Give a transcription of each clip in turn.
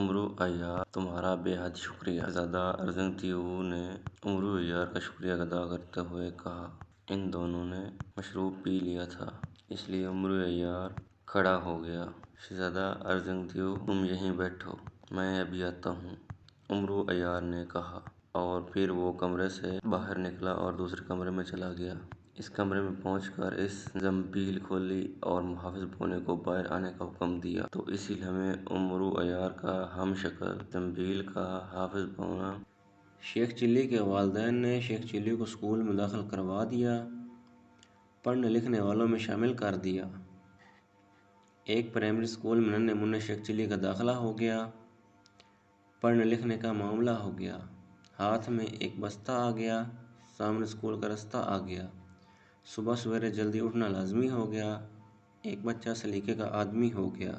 عمرو عیار تمہارا بے حد شکریہ۔ شہزادہ ارجنتیو نے عمرو عیار کا شکریہ ادا کرتے ہوئے کہا۔ ان دونوں نے مشروب پی لیا تھا، اس لیے عمرو عیار کھڑا ہو گیا۔ شہزادہ ارجنتیو تم یہیں بیٹھو، میں ابھی آتا ہوں، عمرو عیار نے کہا، اور پھر وہ کمرے سے باہر نکلا اور دوسرے کمرے میں چلا گیا۔ اس کمرے میں پہنچ کر اس زنبیل کھولی اور محافظ بونے کو باہر آنے کا حکم دیا تو اسی لمحے عمرو عیار کا ہم شکل زنبیل کا حافظ بونا شیخ چلی کے والدین نے شیخ چلی کو اسکول میں داخل کروا دیا، پڑھنے لکھنے والوں میں شامل کر دیا۔ ایک پرائمری اسکول میں ننھے منھے شیخ چلی کا داخلہ ہو گیا، پڑھنے لکھنے کا معاملہ ہو گیا، ہاتھ میں ایک بستہ آ گیا، سامنے اسکول کا رستہ آ گیا، صبح سویرے جلدی اٹھنا لازمی ہو گیا، ایک بچہ سلیقے کا آدمی ہو گیا۔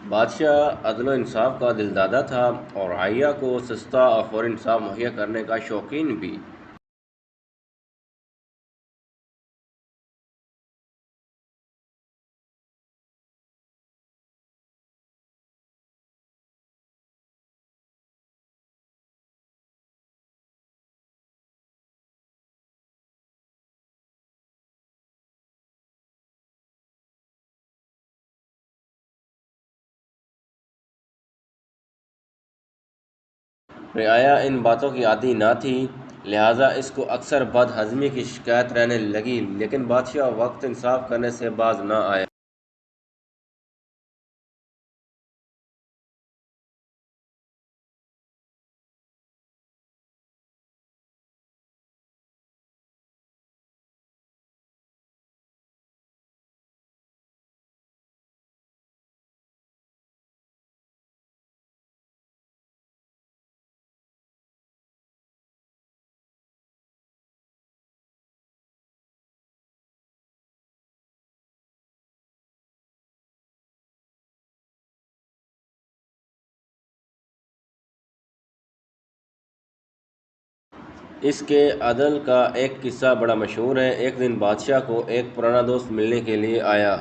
بادشاہ عدل و انصاف کا دلدادہ تھا اور رعیہ کو سستا اور فوری انصاف مہیا کرنے کا شوقین بھی۔ رعایا ان باتوں کی عادی نہ تھی، لہٰذا اس کو اکثر بد ہضمی کی شکایت رہنے لگی، لیکن بادشاہ وقت انصاف کرنے سے باز نہ آیا۔ اس کے عدل کا ایک قصہ بڑا مشہور ہے۔ ایک دن بادشاہ کو ایک پرانا دوست ملنے کے لیے آیا۔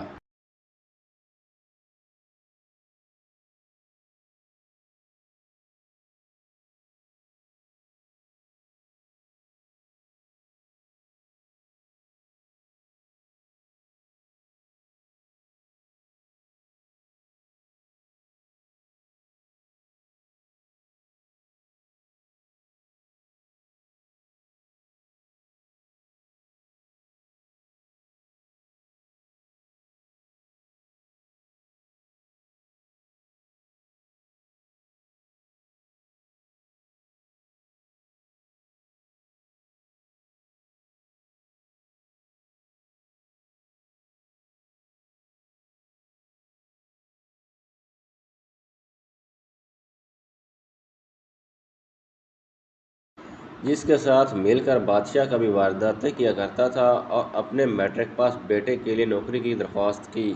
جس کے ساتھ مل کر بادشاہ کبھی وارداتیں کیا کرتا تھا اور اپنے میٹرک پاس بیٹے کے لیے نوکری کی درخواست کی۔